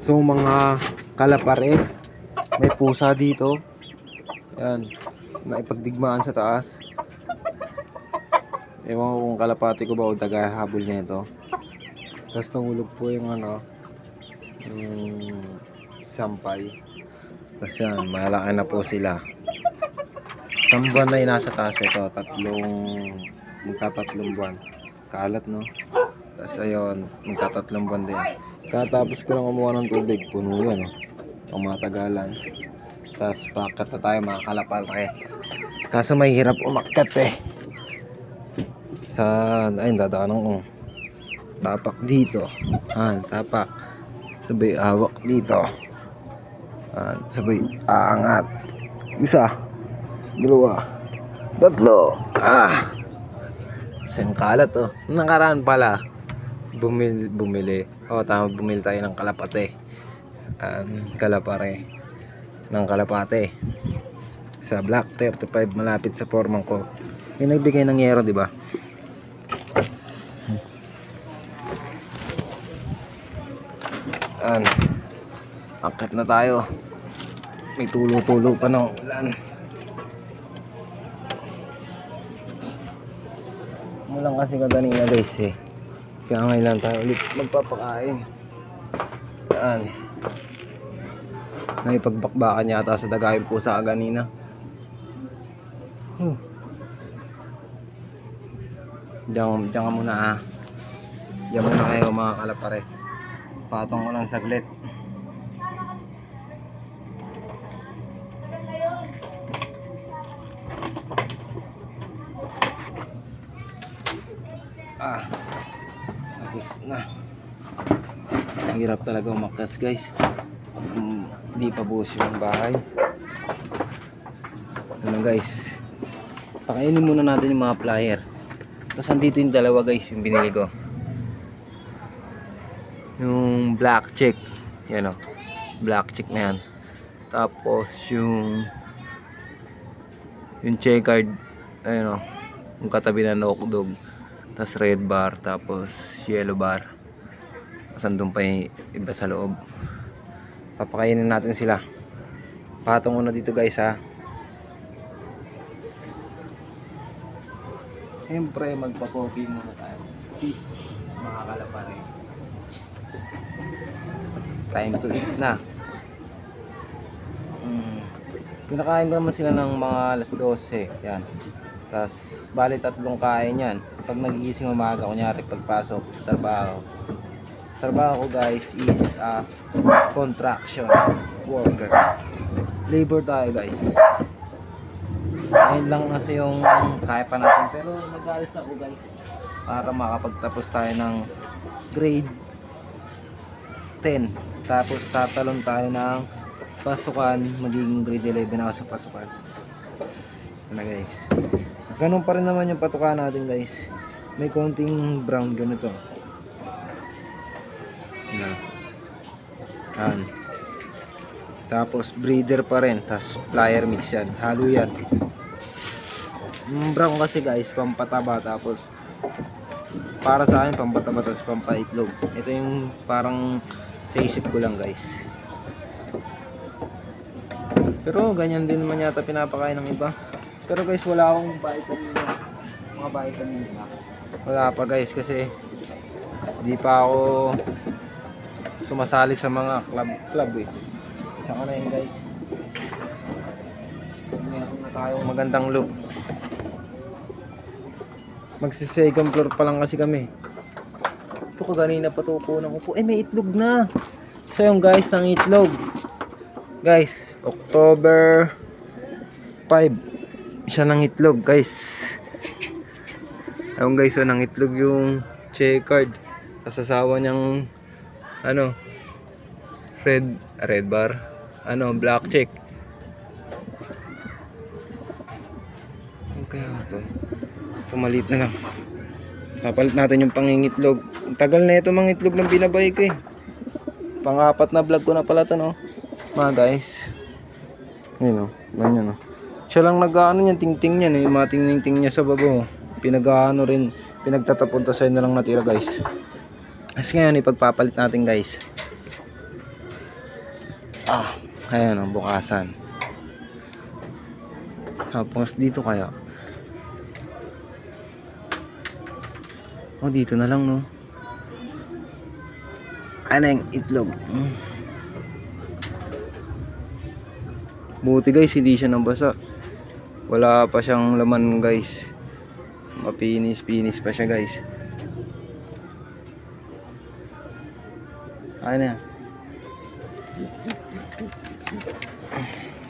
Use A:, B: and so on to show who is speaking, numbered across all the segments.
A: So mga kalapare, may pusa dito. Yan, naipagdigmaan sa taas. Ewan ko kung kalapati ko ba o tagahabol nito. Tapos nahulog po yung yung sampay. Tapos yan, malaki na po sila. Isang buwan na yung nasa taas ito. Magtatatlong buwan. Kalat, no? Tapos ayun, magtatatlong buwan din. Katapos ko lang kumuha ng tubig, puno yan, no? Ang matagalan. Tapos pakat na tayo mga kalapare. Kaso may hirap umakyat eh. Ayun, dadaanan ko. Tapak dito. Tapak. Sabay hawak dito. Sabay aangat. Isa. Dalawa. Tatlo. Isang kalat, oh. Nakaraan pala. Bumili. Tama, bumili tayo ng kalapate. Kalapare. Ng kalapate. Sa Block 35, malapit sa Foreman ko. Yung nagbigay ng yero, di ba? Akit na tayo. May tulo-tulo pa ng ulan. Mulang kasi kaganina guys eh. Kaya ngayon lang tayo ulit magpapakain. Naipagbakbakan yata sa daga yung pusa kanina. Diyan ka muna ha. Diyan muna kayo mga kalapare. Patong ko lang saglit. Tapos na. Hirap talaga umakyat guys. Hindi pa buhos yung bahay. Guys, pakainin muna natin yung mga plier. Tapos andito yung dalawa guys, yung binili ko. Yung black chick. Yan o, black chick na yan. Tapos yung checkered, ayun o, yung katabi na knock dog. Tapos red bar, tapos yellow bar. Tapos andun pa yung iba sa loob. Papakainin natin sila. Patong na dito guys ha. Siyempre magpa-coffee muna tayo. Peace mga kalapare. Time to eat na. Pinakain ko naman sila ng mga alas 12. Yan. Tapos bali 3 kain yan. Pag nagigising umaga, kunyari pagpasok sa trabaho ko guys is contraction worker. Labor tayo guys. Ayun lang kasi yung kaya pa natin. Pero mag-aalis ako guys para makapagtapos tayo ng grade 10. Tapos tatalon tayo ng pasukan. Magiging grade 11 ako sa pasukan. Ano guys, ganun pa rin naman yung patukan natin guys. May konting brown ganito. Tapos breeder pa rin. Tapos plier mix yan. Halo yan. Yung brown kasi guys pampataba. Tapos para sa akin pampataba. Tapos pampaitlog. Ito yung parang sa isip ko lang guys. Pero ganyan din naman yata pinapakain ng iba. Pero guys wala akong vitamin. Mga vitamin na. Wala pa guys kasi hindi pa ako sumasali sa mga club eh. Tsaka na yun guys. Meron na tayong magandang look. Magsi-second floor pa lang kasi kami. Ito kaganina pa ito po ng upo. May itlog na. So yung guys ng itlog. Guys, October 5. Isa ng itlog guys. Ayun guys, ng itlog yung checkered. Kasasawa niyang red bar, black chick. Okay ito maliit na lang. Papalit natin yung pangingitlog. Ang tagal na ito mga itlog ng binabay ko eh. Pang-apat na vlog ko na pala ito no mga guys. Yun o, ganyan o. Siya lang nag-ano niyan, ting-ting niyan eh. Yung mga ting-ting niya sa babo. Pinag-ano rin, pinagtatapon ta sa'yo na lang natira guys. As ngayon ipagpapalit natin guys. Ayan o, bukasan. Tapos dito kaya. Dito na lang, no. Ano yung itlog? Buti guys, hindi siya nabasa. Wala pa siyang laman guys. Mapinis-pinis pa siya guys. Ano yan?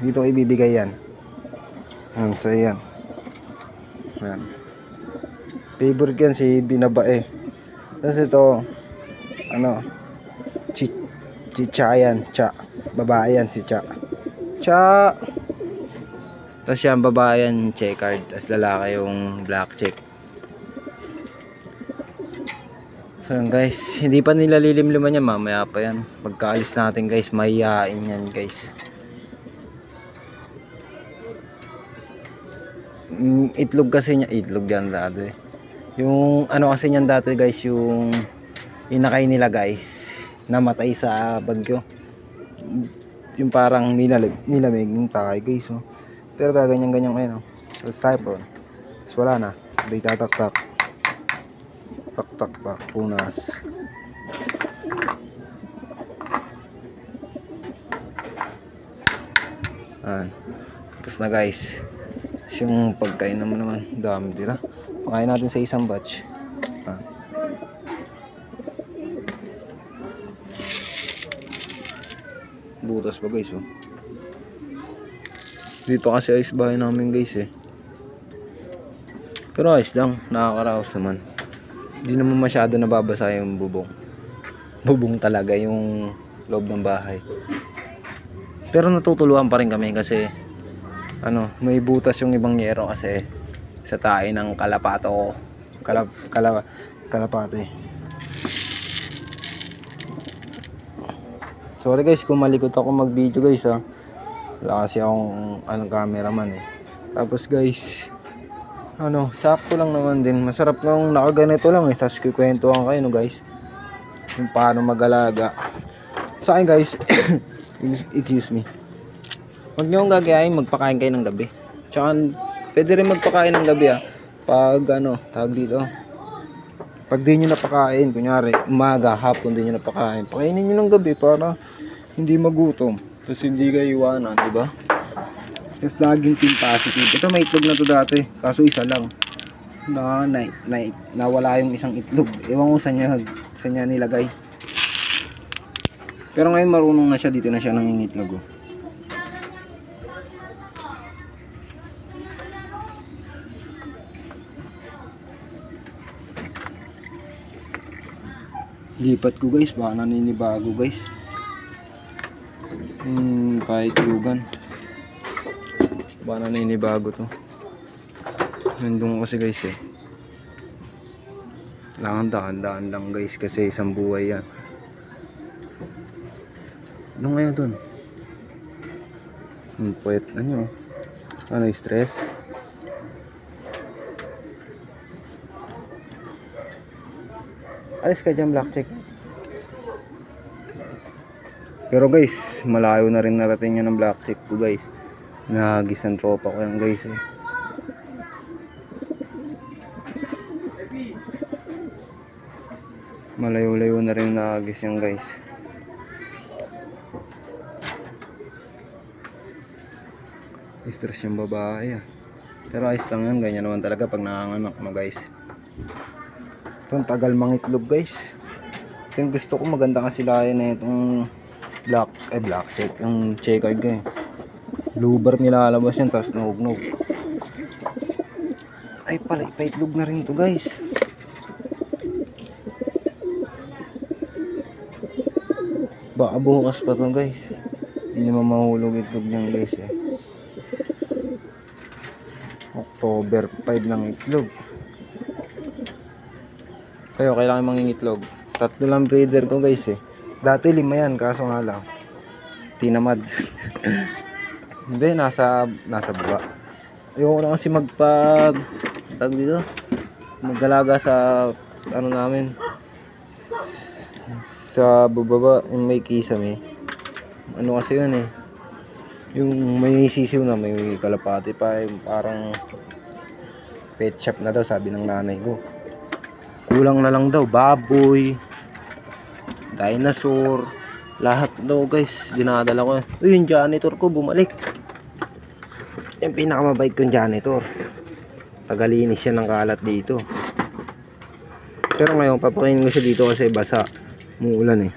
A: Dito ko ibibigay yan. Yan, so yan. Yan. Favorite yan si Binabae. Tapos ito, ano, Cha yan, Cha. Babae yan si Cha. Cha. Tapos yan, babae yan, checkered. Tapos lalaki yung black check. So yan guys, hindi pa nila lilimliman yan, mamaya pa yan. Pagkaalis natin guys, mahihain yan guys. Itlog kasi niya, itlog yan dati. Yung ano kasi niyan dati guys, yung inakay nila guys, namatay sa bagyo. Yung parang nilamig yung takay guys, oh. Pero gaganyan-ganyan ngayon, oh. Tapos typhoon. Tapos wala na, sabay tatak-tak. Tak-tak-tak, punas. Tapos na guys. Yung pagkain naman dami dira. Pakain natin sa isang batch. Butas pa guys, oh. Dito kasi ayos bahay namin guys, eh. Pero ayos lang, nakakaraos naman. Hindi naman masyado nababasa yung bubong. Bubong talaga yung loob ng bahay. Pero natutuluan pa rin kami kasi ano, may butas yung ibang yero kasi sa tae ng kalapato. Kalapate. Sorry guys kung malikot ako mag-video guys, ha. Wala kasi akong cameraman, eh. Tapos guys, sakto lang naman din. Masarap nang nakaganito lang, eh. Tapos kikwentuhan kayo, no guys, yung paano mag-alaga. Sa akin guys, excuse me, huwag nyo akong gagayain magpakain kayo ng gabi. Tsaka pwede rin magpakain ng gabi, pag tawag dito, pag di nyo napakain, kunyari umaga, hapon di nyo napakain, pakainin nyo ng gabi para hindi magutom. Tapos hindi kayo iwanan, diba? Tapos laging team positive. Ito may itlog na to dati, kaso isa lang nawala yung isang itlog. Ewan ko saan niya nilagay. Pero ngayon marunong na siya, dito na siya nangingitlog, oh. Lipat ko guys, baka naninibago guys. Kahit lugan, baka naninibago to. Nandun kasi guys, eh. Dahan-dahan lang guys kasi isang buhay yan. Ano ngayon dun? Puwet, stress? Alis ka dyan, black check. Pero guys, malayo na rin narating yan ng black check ko guys. Nahagis ng tropa ko yan guys, eh. Malayo-layo na rin nahagis yan guys. Stress yung babae, ah. Pero ayos lang yan, ganyan naman talaga pag nanganganak na guys. Itong tagal mangitlog guys. Ito yung gusto ko, maganda kasi layan na itong black check, yung checkered ko, eh. Bluebird nilalabas yan, tapos nog. Ay pala, ipaitlog na rin ito guys. Baka bukas pa to guys. Hindi naman mahulog itlog niyan guys, eh. October 5 ng itlog. Kayo, kailangan mangingitlog. 3 lang breeder ko guys, eh. Dati 5 yan, kaso nga lang tinamad. Hindi, nasa baba. Ayoko na kasi tag dito, magalaga sa namin sa bubaba, yung may kisame. Ano kasi yun eh. Yung may sisiw na may kalapati pa, yung parang pet shop na daw sabi ng nanay ko. Kulang na lang daw baboy, dinosaur, lahat daw guys. Dinadala ko. Uy, yung janitor ko bumalik. Yung pinakamabait kong janitor. Tagalinis siya ng kalat dito. Pero ngayon papakainin ko siya dito kasi basa. Muulan eh.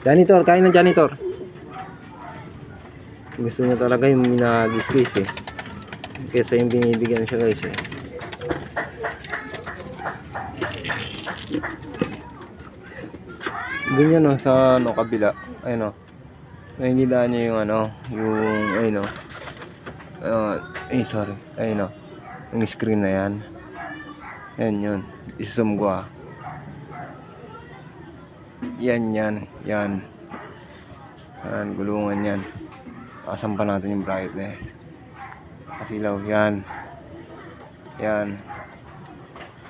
A: Janitor, kain ng janitor. Gusto niya talaga yung minagis-gis eh. Kesa yung binibigyan siya guys eh. Ganyan no, sa ano, kabila. Ayun o. Nahihila niya yung ano, yung ayun o. Sorry. Ayun o. Yung screen na yan. Yan yun. Isum ko ah. Yan. Yan, gulungan yan. Asan pa natin yung brightness. Kasilaw, yan. Yan.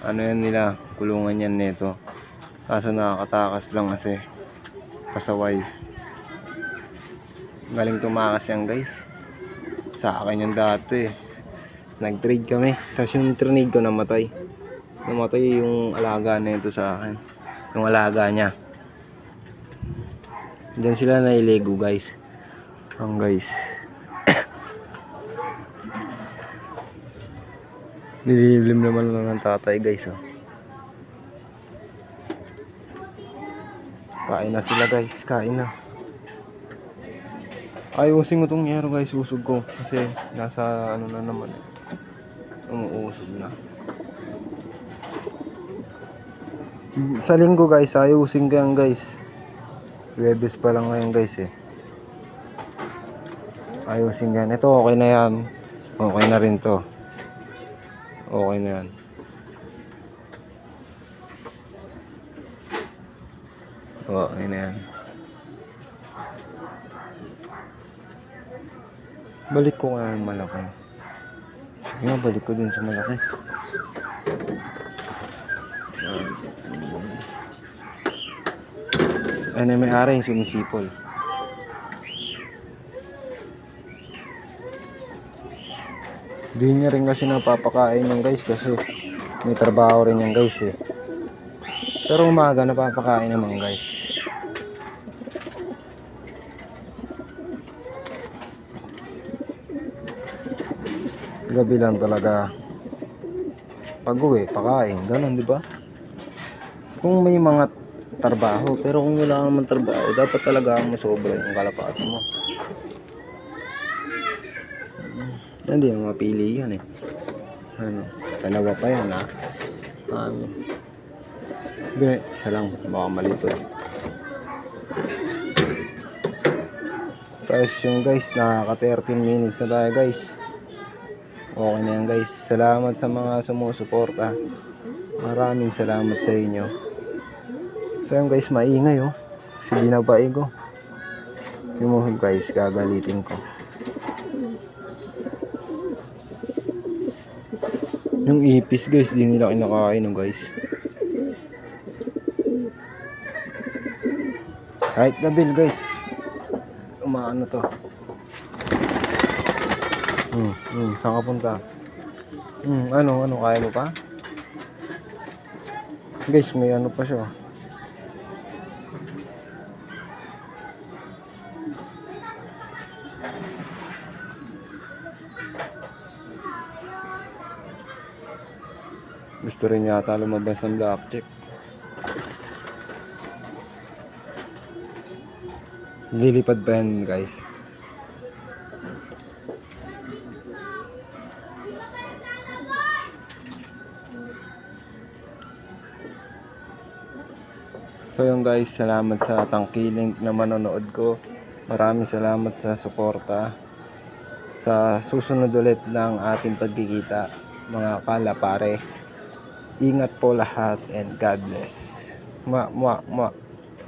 A: Ano yan nila? Kulungan yan nito. Kaso nakakatakas lang kasi pasaway. Galing tumakas yan guys. Sa akin yan dati. Nag-trade kami. Tapos yung trinade ko namatay. Namatay yung alaga nito sa akin. Yung alaga niya. Diyan sila nailego guys. Ang guys. Nililim naman lang ng tatay guys oh. Kain na sila guys, kain na. Ayusin ko tong yero guys, usog ko. Kasi nasa ano na naman eh. Umuusog na. Sa linggo guys, ayusin ko yan guys. Webes pa lang ngayon guys eh. Ayusin yan. Ito okay na yan. Okay na rin to. Okay na yan. Okay na yan. Balik ko nga yung malaki. Sige nga, balik ko din sa malaki. Ay na may ara yung sumisipol. Di niya rin kasi napapakain yan guys kasi may trabaho rin yan guys eh. Pero umaga napapakain naman guys. Gabi lang talaga pag uwi, pakain, ganun di ba? Kung may mga trabaho, pero kung wala naman trabaho, dapat talaga masobra yung kalapati mo. Hindi yung mapili yan eh. Ano, dalawa pa yan ha. Hindi, isa lang, baka malito. Tapos yung guys, nakaka 13 minutes na tayo guys. Okay na yan guys. Salamat sa mga sumusuporta. Maraming salamat sa inyo. So yung guys, maingay oh. Kasi binabae ko. Yung guys, gagalitin ko. Yung ipis guys, di nila kinakain oh guys. Kahit gabil guys. Umaano to. Saan ka punta? Ano, kaya mo pa? Guys, may ano pa siya. Gusto rin yata lumabas ng black check. Lilipad pa yan guys. So yung guys, salamat sa tangkiling na manonood ko. Maraming salamat sa suporta. Sa susunod ulit ng ating pagkikita, mga kalapare. Ingat po lahat and God bless.